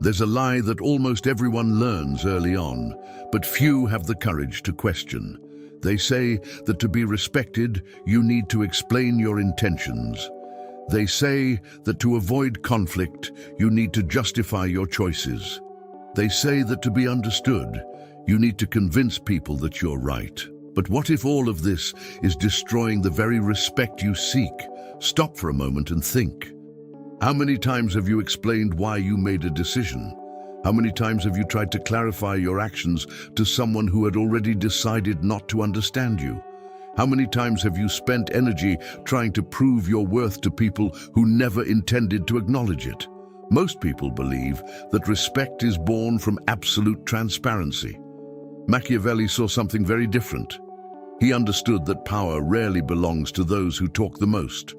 There's a lie that almost everyone learns early on, but few have the courage to question. They say that to be respected, you need to explain your intentions. They say that to avoid conflict, you need to justify your choices. They say that to be understood, you need to convince people that you're right. But what if all of this is destroying the very respect you seek? Stop for a moment and think. How many times have you explained why you made a decision? How many times have you tried to clarify your actions to someone who had already decided not to understand you? How many times have you spent energy trying to prove your worth to people who never intended to acknowledge it? Most people believe that respect is born from absolute transparency. Machiavelli saw something very different. He understood that power rarely belongs to those who talk the most.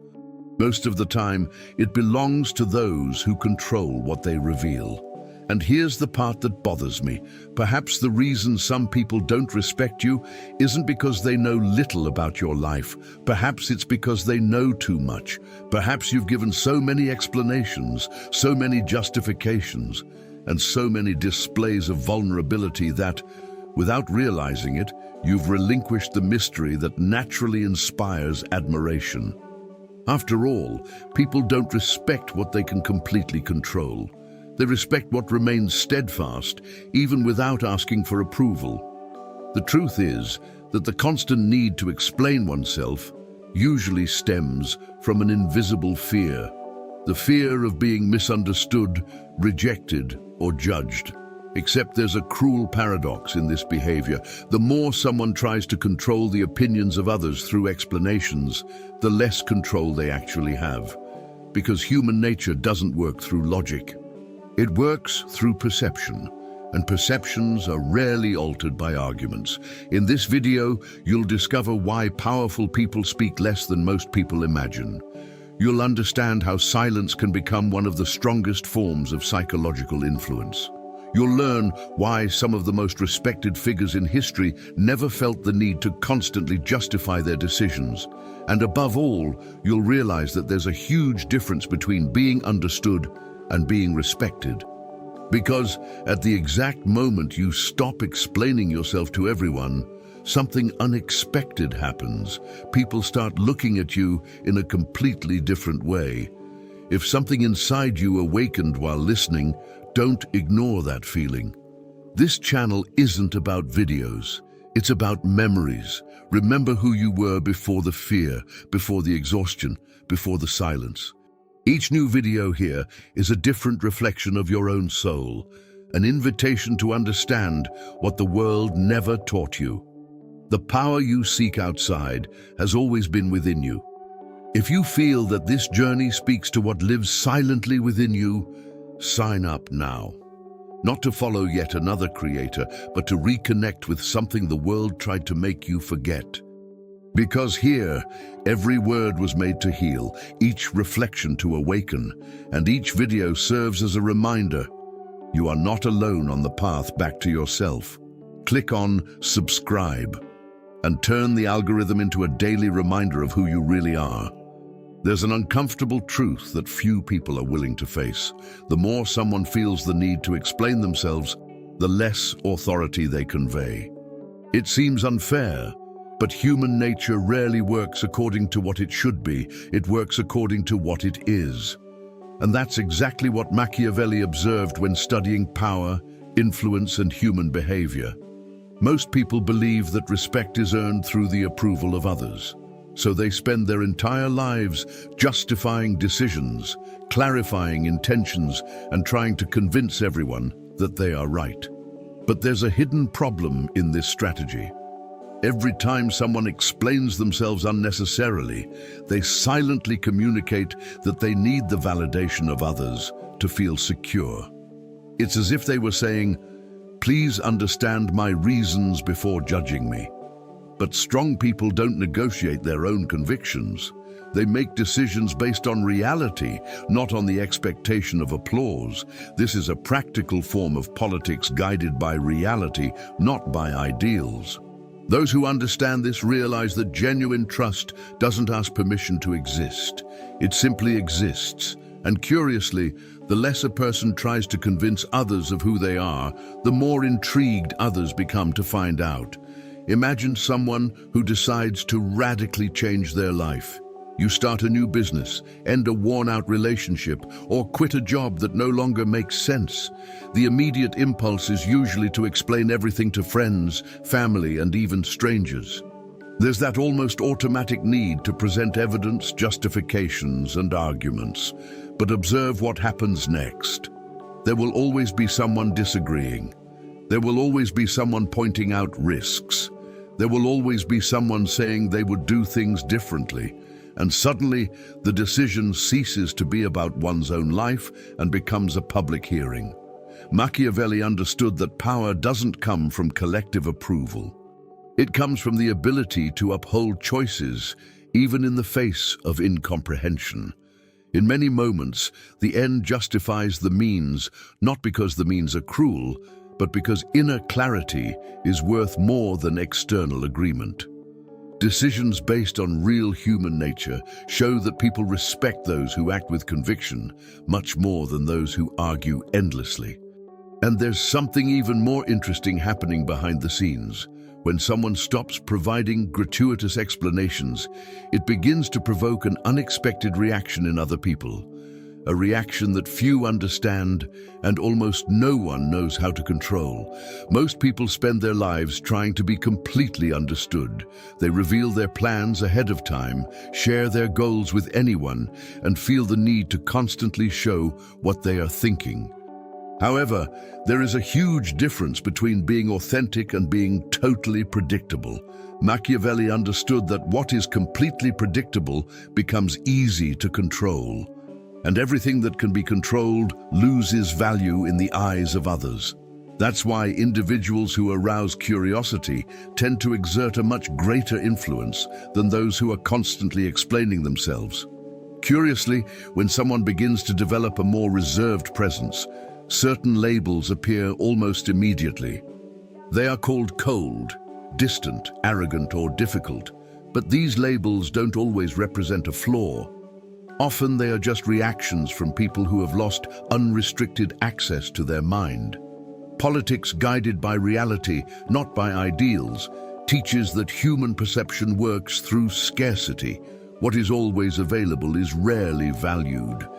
Most of the time, it belongs to those who control what they reveal. And here's the part that bothers me. Perhaps the reason some people don't respect you isn't because they know little about your life. Perhaps it's because they know too much. Perhaps you've given so many explanations, so many justifications, and so many displays of vulnerability that, without realizing it, you've relinquished the mystery that naturally inspires admiration. After all, people don't respect what they can completely control. They respect what remains steadfast, even without asking for approval. The truth is that the constant need to explain oneself usually stems from an invisible fear, the fear of being misunderstood, rejected, or judged. Except there's a cruel paradox in this behavior. The more someone tries to control the opinions of others through explanations, the less control they actually have. Because human nature doesn't work through logic. It works through perception, and perceptions are rarely altered by arguments. In this video, you'll discover why powerful people speak less than most people imagine. You'll understand how silence can become one of the strongest forms of psychological influence. You'll learn why some of the most respected figures in history never felt the need to constantly justify their decisions. And above all, you'll realize that there's a huge difference between being understood and being respected. Because at the exact moment you stop explaining yourself to everyone, something unexpected happens. People start looking at you in a completely different way. If something inside you awakened while listening, don't ignore that feeling. This channel isn't about videos. It's about memories. Remember who you were before the fear, before the exhaustion, before the silence. Each new video here is a different reflection of your own soul, an invitation to understand what the world never taught you. The power you seek outside has always been within you. If you feel that this journey speaks to what lives silently within you, sign up now. Not to follow yet another creator, but to reconnect with something the world tried to make you forget. Because here, every word was made to heal, each reflection to awaken, and each video serves as a reminder. You are not alone on the path back to yourself. Click on subscribe and turn the algorithm into a daily reminder of who you really are. There's an uncomfortable truth that few people are willing to face. The more someone feels the need to explain themselves, the less authority they convey. It seems unfair, but human nature rarely works according to what it should be. It works according to what it is. And that's exactly what Machiavelli observed when studying power, influence, and human behavior. Most people believe that respect is earned through the approval of others. So they spend their entire lives justifying decisions, clarifying intentions, and trying to convince everyone that they are right. But there's a hidden problem in this strategy. Every time someone explains themselves unnecessarily, they silently communicate that they need the validation of others to feel secure. It's as if they were saying, "Please understand my reasons before judging me." But strong people don't negotiate their own convictions. They make decisions based on reality, not on the expectation of applause. This is a practical form of politics guided by reality, not by ideals. Those who understand this realize that genuine trust doesn't ask permission to exist. It simply exists, And curiously, the less a person tries to convince others of who they are, the more intrigued others become to find out. Imagine someone who decides to radically change their life. You start a new business, end a worn-out relationship, or quit a job that no longer makes sense. The immediate impulse is usually to explain everything to friends, family, and even strangers. There's that almost automatic need to present evidence, justifications, and arguments. But observe what happens next. There will always be someone disagreeing. There will always be someone pointing out risks. There will always be someone saying they would do things differently. And suddenly, the decision ceases to be about one's own life and becomes a public hearing. Machiavelli understood that power doesn't come from collective approval. It comes from the ability to uphold choices, even in the face of incomprehension. In many moments, the end justifies the means, not because the means are cruel, but because inner clarity is worth more than external agreement. Decisions based on real human nature show that people respect those who act with conviction much more than those who argue endlessly. And there's something even more interesting happening behind the scenes. When someone stops providing gratuitous explanations, it begins to provoke an unexpected reaction in other people. A reaction that few understand and almost no one knows how to control. Most people spend their lives trying to be completely understood. They reveal their plans ahead of time, share their goals with anyone, and feel the need to constantly show what they are thinking. However, there is a huge difference between being authentic and being totally predictable. Machiavelli understood that what is completely predictable becomes easy to control. And everything that can be controlled loses value in the eyes of others. That's why individuals who arouse curiosity tend to exert a much greater influence than those who are constantly explaining themselves. Curiously, when someone begins to develop a more reserved presence, certain labels appear almost immediately. They are called cold, distant, arrogant, or difficult, but these labels don't always represent a flaw. Often they are just reactions from people who have lost unrestricted access to their mind. Politics guided by reality, not by ideals, teaches that human perception works through scarcity. What is always available is rarely valued.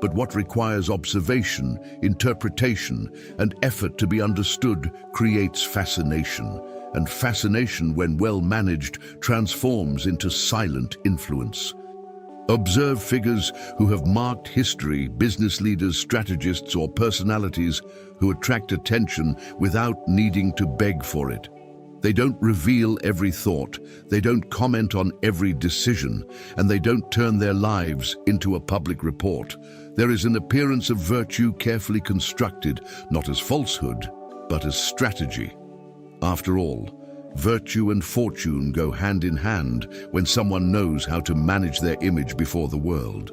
But what requires observation, interpretation, and effort to be understood creates fascination. And fascination, when well managed, transforms into silent influence. Observe figures who have marked history, business leaders, strategists, or personalities who attract attention without needing to beg for it. They don't reveal every thought, they don't comment on every decision, and they don't turn their lives into a public report. There is an appearance of virtue carefully constructed, not as falsehood, but as strategy. After all, virtue and fortune go hand in hand when someone knows how to manage their image before the world.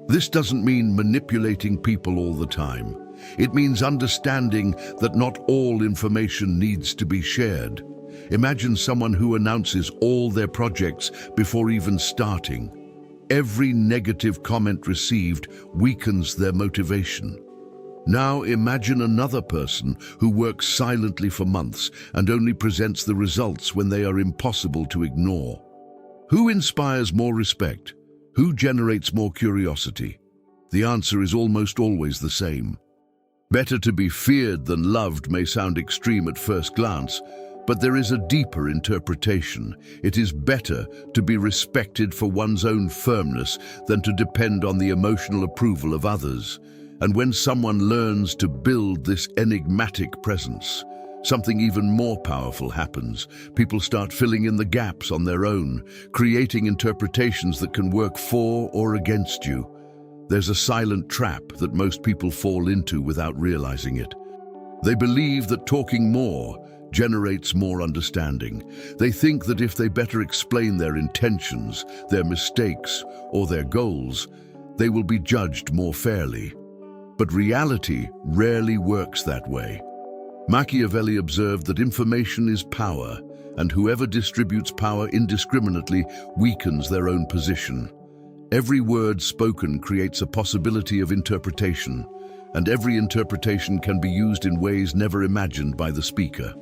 This doesn't mean manipulating people all the time. It means understanding that not all information needs to be shared. Imagine someone who announces all their projects before even starting. Every negative comment received weakens their motivation. Now imagine another person who works silently for months and only presents the results when they are impossible to ignore. Who inspires more respect? Who generates more curiosity? The answer is almost always the same. Better to be feared than loved may sound extreme at first glance, but there is a deeper interpretation. It is better to be respected for one's own firmness than to depend on the emotional approval of others. And when someone learns to build this enigmatic presence, something even more powerful happens. People start filling in the gaps on their own, creating interpretations that can work for or against you. There's a silent trap that most people fall into without realizing it. They believe that talking more generates more understanding. They think that if they better explain their intentions, their mistakes, or their goals, they will be judged more fairly. But reality rarely works that way. Machiavelli observed that information is power, and whoever distributes power indiscriminately weakens their own position. Every word spoken creates a possibility of interpretation, and every interpretation can be used in ways never imagined by the speaker.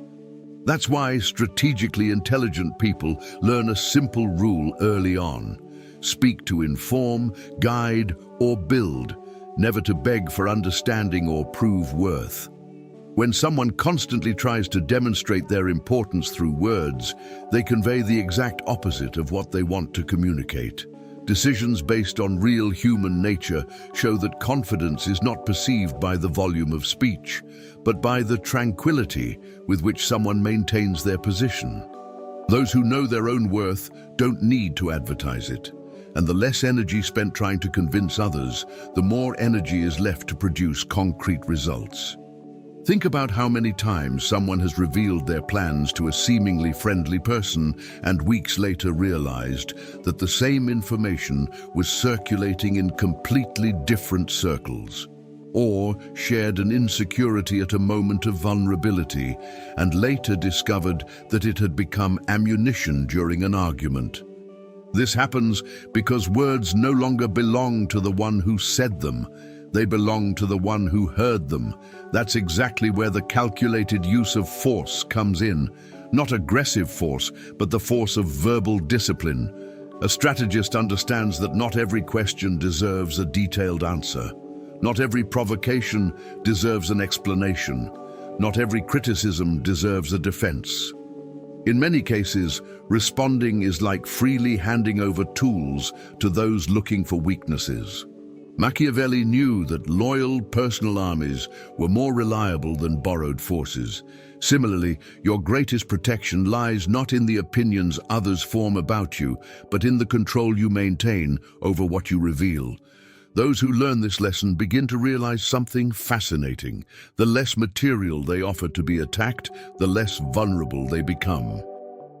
That's why strategically intelligent people learn a simple rule early on. Speak to inform, guide, or build, never to beg for understanding or prove worth. When someone constantly tries to demonstrate their importance through words, they convey the exact opposite of what they want to communicate. Decisions based on real human nature show that confidence is not perceived by the volume of speech, but by the tranquility with which someone maintains their position. Those who know their own worth don't need to advertise it, and the less energy spent trying to convince others, the more energy is left to produce concrete results. Think about how many times someone has revealed their plans to a seemingly friendly person and weeks later realized that the same information was circulating in completely different circles, or shared an insecurity at a moment of vulnerability and later discovered that it had become ammunition during an argument. This happens because words no longer belong to the one who said them. They belong to the one who heard them. That's exactly where the calculated use of force comes in. Not aggressive force, but the force of verbal discipline. A strategist understands that not every question deserves a detailed answer. Not every provocation deserves an explanation. Not every criticism deserves a defense. In many cases, responding is like freely handing over tools to those looking for weaknesses. Machiavelli knew that loyal personal armies were more reliable than borrowed forces. Similarly, your greatest protection lies not in the opinions others form about you, but in the control you maintain over what you reveal. Those who learn this lesson begin to realize something fascinating. The less material they offer to be attacked, the less vulnerable they become.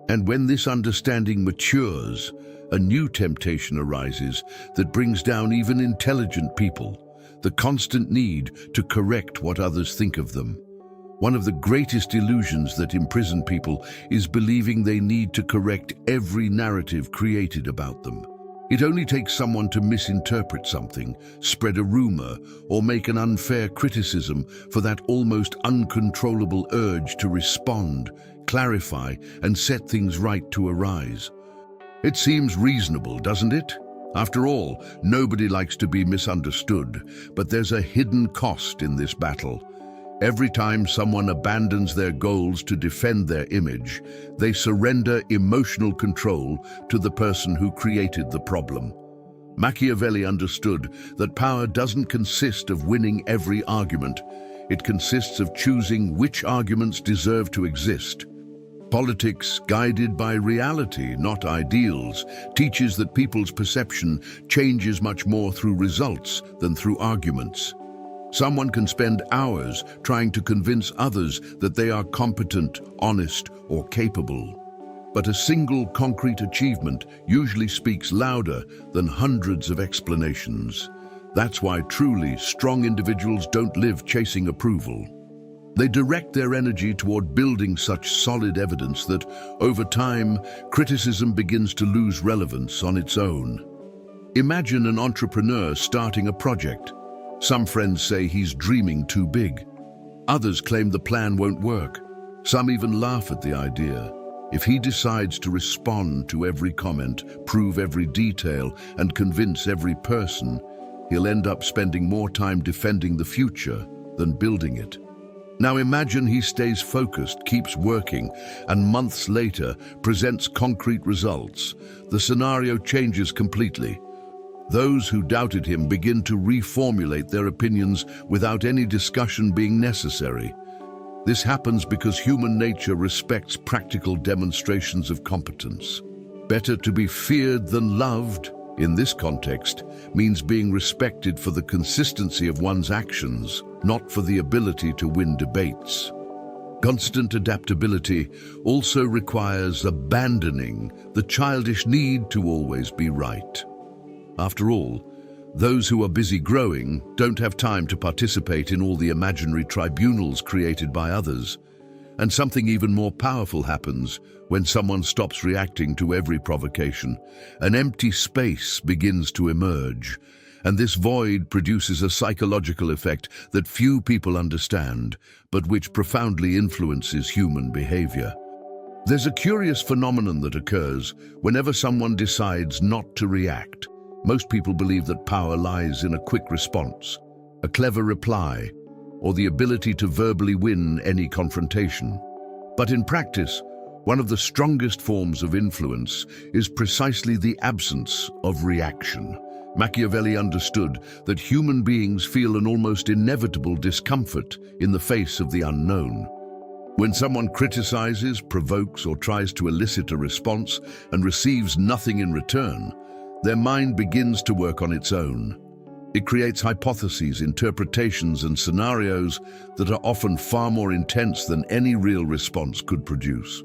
And when this understanding matures, a new temptation arises that brings down even intelligent people: the constant need to correct what others think of them. One of the greatest illusions that imprison people is believing they need to correct every narrative created about them. It only takes someone to misinterpret something, spread a rumor, or make an unfair criticism for that almost uncontrollable urge to respond, clarify, and set things right to arise. It seems reasonable, doesn't it? After all, nobody likes to be misunderstood, but there's a hidden cost in this battle. Every time someone abandons their goals to defend their image, they surrender emotional control to the person who created the problem. Machiavelli understood that power doesn't consist of winning every argument. It consists of choosing which arguments deserve to exist. Politics, guided by reality, not ideals, teaches that people's perception changes much more through results than through arguments. Someone can spend hours trying to convince others that they are competent, honest, or capable. But a single concrete achievement usually speaks louder than hundreds of explanations. That's why truly strong individuals don't live chasing approval. They direct their energy toward building such solid evidence that, over time, criticism begins to lose relevance on its own. Imagine an entrepreneur starting a project. Some friends say he's dreaming too big. Others claim the plan won't work. Some even laugh at the idea. If he decides to respond to every comment, prove every detail, and convince every person, he'll end up spending more time defending the future than building it. Now imagine he stays focused, keeps working, and months later presents concrete results. The scenario changes completely. Those who doubted him begin to reformulate their opinions without any discussion being necessary. This happens because human nature respects practical demonstrations of competence. Better to be feared than loved, in this context, means being respected for the consistency of one's actions, not for the ability to win debates. Constant adaptability also requires abandoning the childish need to always be right. After all, those who are busy growing don't have time to participate in all the imaginary tribunals created by others. And something even more powerful happens when someone stops reacting to every provocation. An empty space begins to emerge, and this void produces a psychological effect that few people understand, but which profoundly influences human behavior. There's a curious phenomenon that occurs whenever someone decides not to react. Most people believe that power lies in a quick response, a clever reply, or the ability to verbally win any confrontation. But in practice, one of the strongest forms of influence is precisely the absence of reaction. Machiavelli understood that human beings feel an almost inevitable discomfort in the face of the unknown. When someone criticizes, provokes, or tries to elicit a response and receives nothing in return, their mind begins to work on its own. It creates hypotheses, interpretations, and scenarios that are often far more intense than any real response could produce.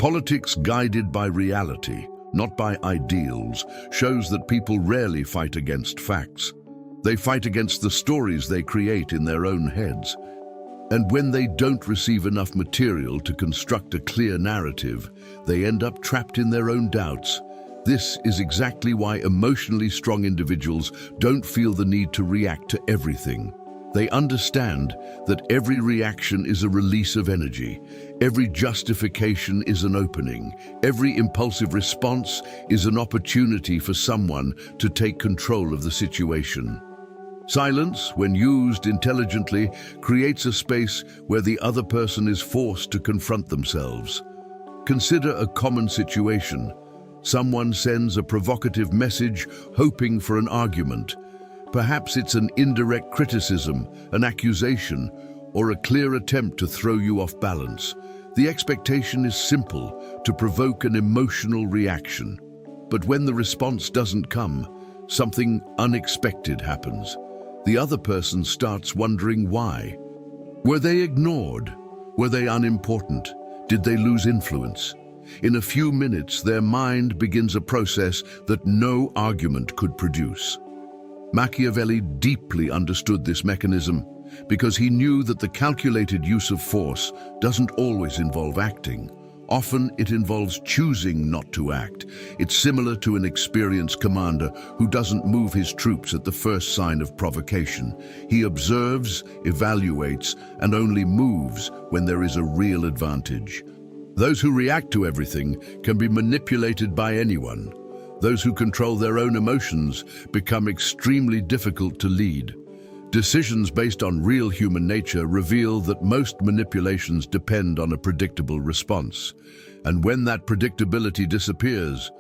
Politics guided by reality, not by ideals, shows that people rarely fight against facts. They fight against the stories they create in their own heads. And when they don't receive enough material to construct a clear narrative, they end up trapped in their own doubts. This is exactly why emotionally strong individuals don't feel the need to react to everything. They understand that every reaction is a release of energy, every justification is an opening, every impulsive response is an opportunity for someone to take control of the situation. Silence, when used intelligently, creates a space where the other person is forced to confront themselves. Consider a common situation. Someone sends a provocative message hoping for an argument. Perhaps it's an indirect criticism, an accusation, or a clear attempt to throw you off balance. The expectation is simple, to provoke an emotional reaction. But when the response doesn't come, something unexpected happens. The other person starts wondering why. Were they ignored? Were they unimportant? Did they lose influence? In a few minutes, their mind begins a process that no argument could produce. Machiavelli deeply understood this mechanism because he knew that the calculated use of force doesn't always involve acting. Often it involves choosing not to act. It's similar to an experienced commander who doesn't move his troops at the first sign of provocation. He observes, evaluates, and only moves when there is a real advantage. Those who react to everything can be manipulated by anyone. Those who control their own emotions become extremely difficult to lead. Decisions based on real human nature reveal that most manipulations depend on a predictable response. And when that predictability disappears,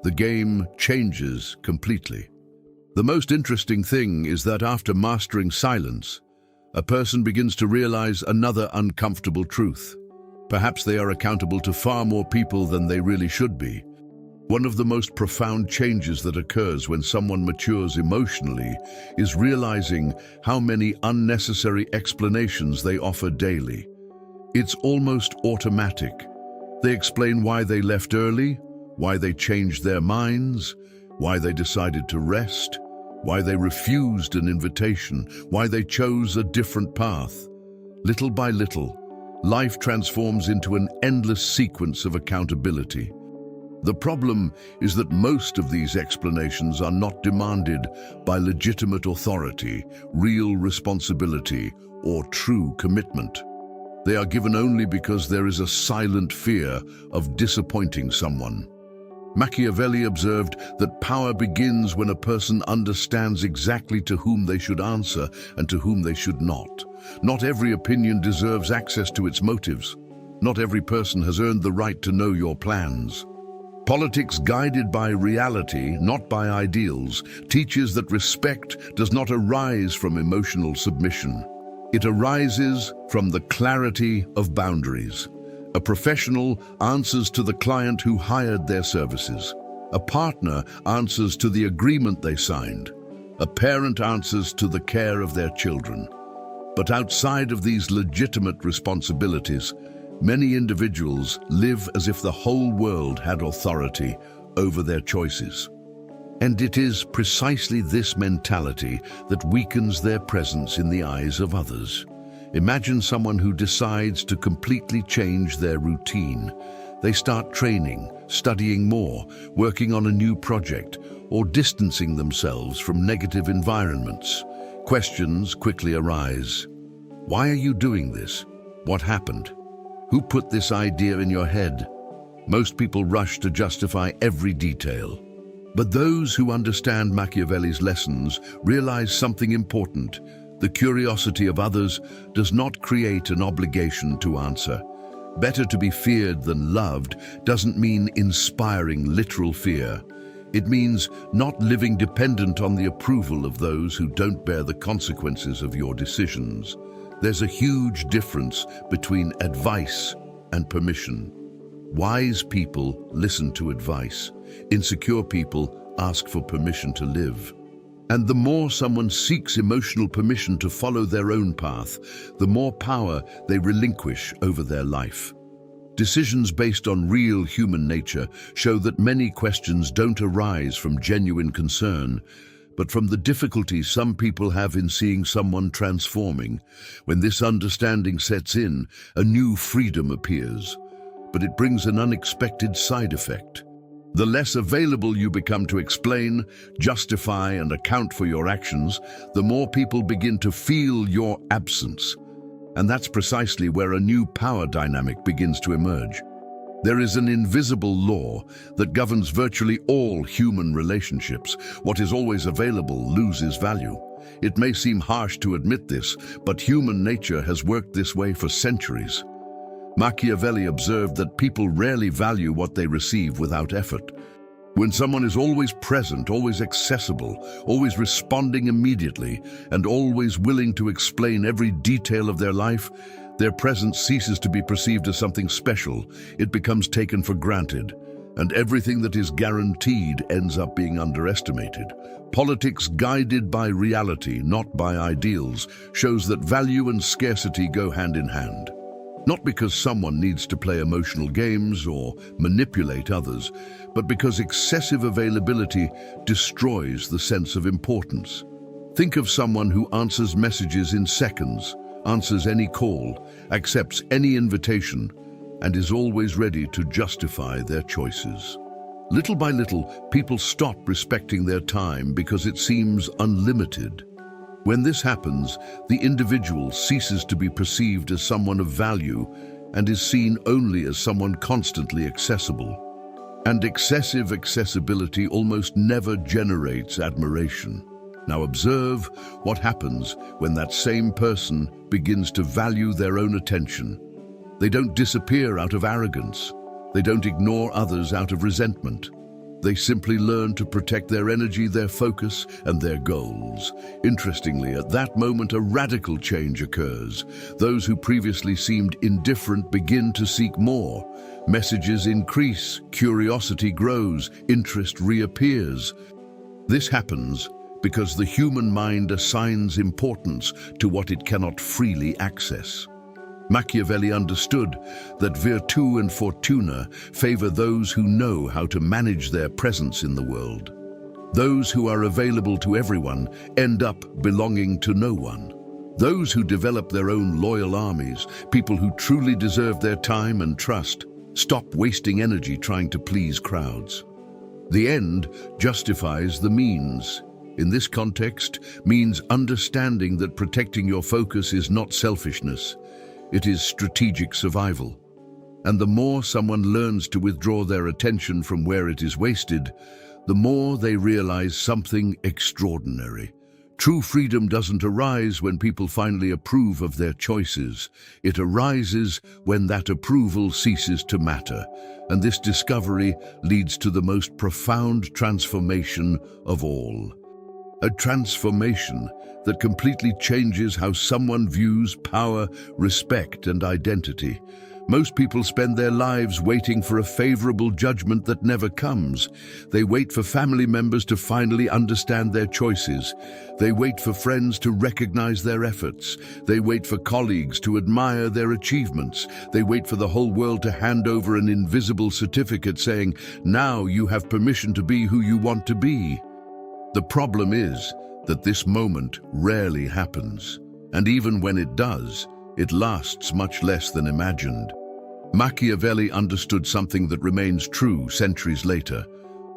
the game changes completely. The most interesting thing is that after mastering silence, a person begins to realize another uncomfortable truth. Perhaps they are accountable to far more people than they really should be. One of the most profound changes that occurs when someone matures emotionally is realizing how many unnecessary explanations they offer daily. It's almost automatic. They explain why they left early, why they changed their minds, why they decided to rest, why they refused an invitation, why they chose a different path. Little by little, life transforms into an endless sequence of accountability. The problem is that most of these explanations are not demanded by legitimate authority, real responsibility, or true commitment. They are given only because there is a silent fear of disappointing someone. Machiavelli observed that power begins when a person understands exactly to whom they should answer and to whom they should not. Not every opinion deserves access to its motives. Not every person has earned the right to know your plans. Politics guided by reality, not by ideals, teaches that respect does not arise from emotional submission. It arises from the clarity of boundaries. A professional answers to the client who hired their services. A partner answers to the agreement they signed. A parent answers to the care of their children. But outside of these legitimate responsibilities, many individuals live as if the whole world had authority over their choices. And it is precisely this mentality that weakens their presence in the eyes of others. Imagine someone who decides to completely change their routine. They start training, studying more, working on a new project, or distancing themselves from negative environments. Questions quickly arise. Why are you doing this? What happened? Who put this idea in your head? Most people rush to justify every detail. But those who understand Machiavelli's lessons realize something important. The curiosity of others does not create an obligation to answer. Better to be feared than loved doesn't mean inspiring literal fear. It means not living dependent on the approval of those who don't bear the consequences of your decisions. There's a huge difference between advice and permission. Wise people listen to advice. Insecure people ask for permission to live. And the more someone seeks emotional permission to follow their own path, the more power they relinquish over their life. Decisions based on real human nature show that many questions don't arise from genuine concern, but from the difficulty some people have in seeing someone transforming. When this understanding sets in, a new freedom appears. But it brings an unexpected side effect. The less available you become to explain, justify, and account for your actions, the more people begin to feel your absence. And that's precisely where a new power dynamic begins to emerge. There is an invisible law that governs virtually all human relationships. What is always available loses value. It may seem harsh to admit this, but human nature has worked this way for centuries. Machiavelli observed that people rarely value what they receive without effort. When someone is always present, always accessible, always responding immediately, and always willing to explain every detail of their life, their presence ceases to be perceived as something special. It becomes taken for granted, and everything that is guaranteed ends up being underestimated. Politics guided by reality, not by ideals, shows that value and scarcity go hand in hand. Not because someone needs to play emotional games or manipulate others, but because excessive availability destroys the sense of importance. Think of someone who answers messages in seconds, answers any call, accepts any invitation, and is always ready to justify their choices. Little by little, people stop respecting their time because it seems unlimited. When this happens, the individual ceases to be perceived as someone of value and is seen only as someone constantly accessible. And excessive accessibility almost never generates admiration. Now observe what happens when that same person begins to value their own attention. They don't disappear out of arrogance. They don't ignore others out of resentment. They simply learn to protect their energy, their focus, and their goals. Interestingly, at that moment, a radical change occurs. Those who previously seemed indifferent begin to seek more. Messages increase, curiosity grows, interest reappears. This happens because the human mind assigns importance to what it cannot freely access. Machiavelli understood that virtù and fortuna favor those who know how to manage their presence in the world. Those who are available to everyone end up belonging to no one. Those who develop their own loyal armies, people who truly deserve their time and trust, stop wasting energy trying to please crowds. The end justifies the means. In this context, means understanding that protecting your focus is not selfishness. It is strategic survival. And the more someone learns to withdraw their attention from where it is wasted, the more they realize something extraordinary. True freedom doesn't arise when people finally approve of their choices. It arises when that approval ceases to matter. And this discovery leads to the most profound transformation of all. A transformation that completely changes how someone views power, respect, and identity. Most people spend their lives waiting for a favorable judgment that never comes. They wait for family members to finally understand their choices. They wait for friends to recognize their efforts. They wait for colleagues to admire their achievements. They wait for the whole world to hand over an invisible certificate saying, "Now you have permission to be who you want to be." The problem is that this moment rarely happens, and even when it does, It lasts much less than imagined. Machiavelli understood something that remains true centuries later.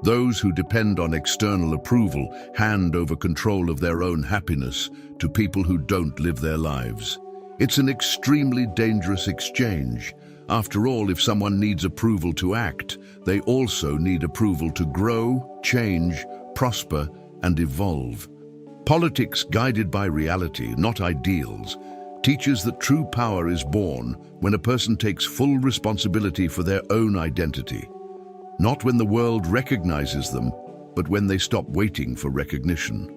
Those who depend on external approval hand over control of their own happiness to people who don't live their lives. It's an extremely dangerous exchange. After all, if someone needs approval to act, they also need approval to grow, change, prosper, and evolve. Politics guided by reality, not ideals, teaches that true power is born when a person takes full responsibility for their own identity. Not when the world recognizes them, but when they stop waiting for recognition.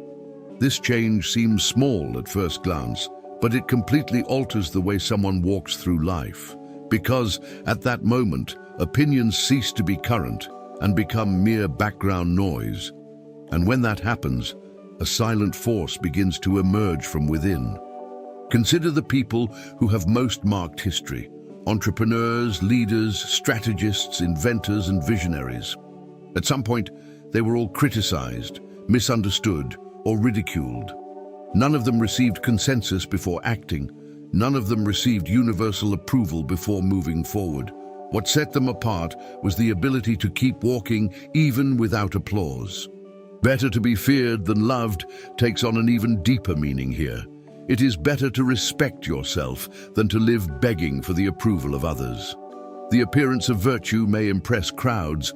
This change seems small at first glance, but it completely alters the way someone walks through life. Because at that moment, opinions cease to be current and become mere background noise. And when that happens, a silent force begins to emerge from within. Consider the people who have most marked history: entrepreneurs, leaders, strategists, inventors, and visionaries. At some point, they were all criticized, misunderstood, or ridiculed. None of them received consensus before acting. None of them received universal approval before moving forward. What set them apart was the ability to keep walking even without applause. Better to be feared than loved takes on an even deeper meaning here. It is better to respect yourself than to live begging for the approval of others. The appearance of virtue may impress crowds,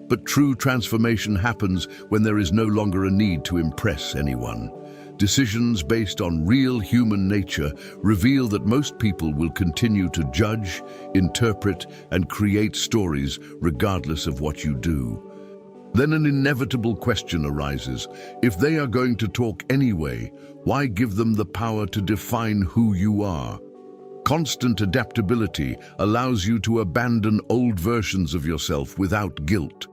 but true transformation happens when there is no longer a need to impress anyone. Decisions based on real human nature reveal that most people will continue to judge, interpret, and create stories regardless of what you do. Then an inevitable question arises. If they are going to talk anyway, why give them the power to define who you are? Constant adaptability allows you to abandon old versions of yourself without guilt.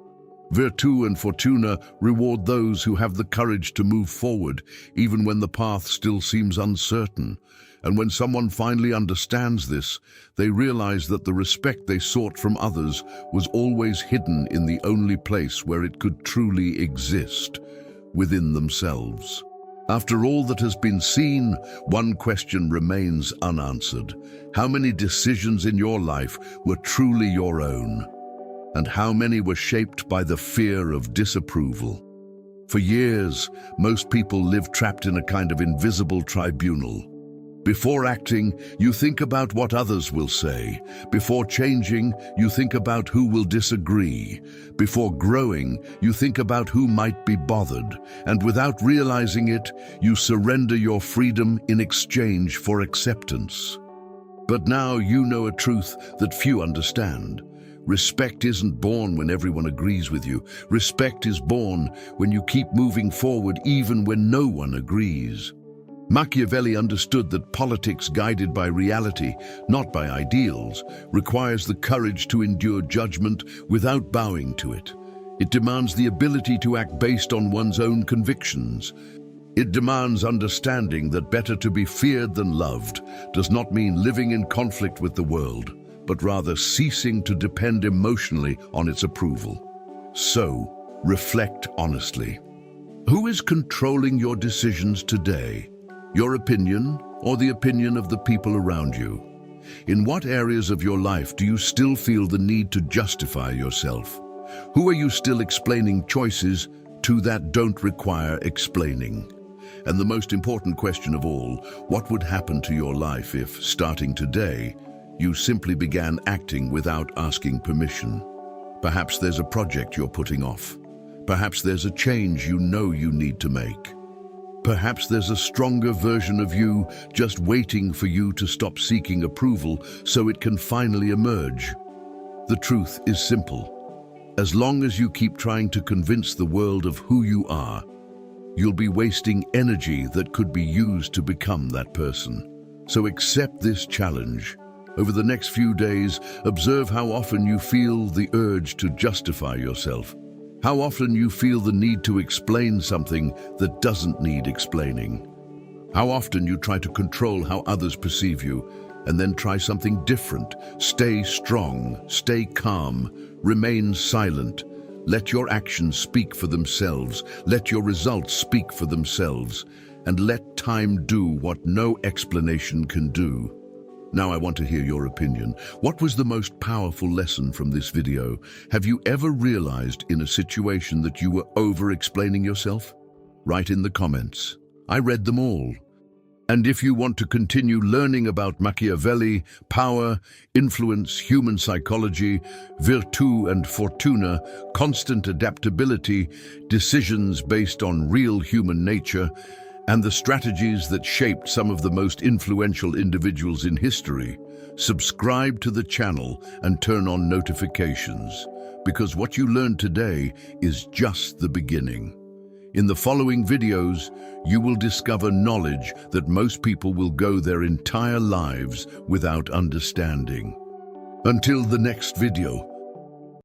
Virtù and fortuna reward those who have the courage to move forward, even when the path still seems uncertain. And when someone finally understands this, they realize that the respect they sought from others was always hidden in the only place where it could truly exist, within themselves. After all that has been seen, one question remains unanswered. How many decisions in your life were truly your own? And how many were shaped by the fear of disapproval? For years, most people live trapped in a kind of invisible tribunal. Before acting, you think about what others will say. Before changing, you think about who will disagree. Before growing, you think about who might be bothered. And without realizing it, you surrender your freedom in exchange for acceptance. But now you know a truth that few understand. Respect isn't born when everyone agrees with you. Respect is born when you keep moving forward even when no one agrees. Machiavelli understood that politics guided by reality, not by ideals, requires the courage to endure judgment without bowing to it. It demands the ability to act based on one's own convictions. It demands understanding that better to be feared than loved does not mean living in conflict with the world, but rather ceasing to depend emotionally on its approval. So, reflect honestly. Who is controlling your decisions today? Your opinion or the opinion of the people around you? In what areas of your life do you still feel the need to justify yourself? Who are you still explaining choices to that don't require explaining? And the most important question of all, what would happen to your life if, starting today, you simply began acting without asking permission? Perhaps there's a project you're putting off. Perhaps there's a change you know you need to make. Perhaps there's a stronger version of you just waiting for you to stop seeking approval so it can finally emerge. The truth is simple. As long as you keep trying to convince the world of who you are, you'll be wasting energy that could be used to become that person. So accept this challenge. Over the next few days, observe how often you feel the urge to justify yourself. How often you feel the need to explain something that doesn't need explaining. How often you try to control how others perceive you, and then try something different. Stay strong, stay calm, remain silent. Let your actions speak for themselves. Let your results speak for themselves. And let time do what no explanation can do. Now I want to hear your opinion. What was the most powerful lesson from this video? Have you ever realized in a situation that you were over-explaining yourself? Write in the comments. I read them all. And if you want to continue learning about Machiavelli, power, influence, human psychology, virtù and fortuna, constant adaptability, decisions based on real human nature, and the strategies that shaped some of the most influential individuals in history, subscribe to the channel and turn on notifications, because what you learned today is just the beginning. In the following videos, you will discover knowledge that most people will go their entire lives without understanding. Until the next video,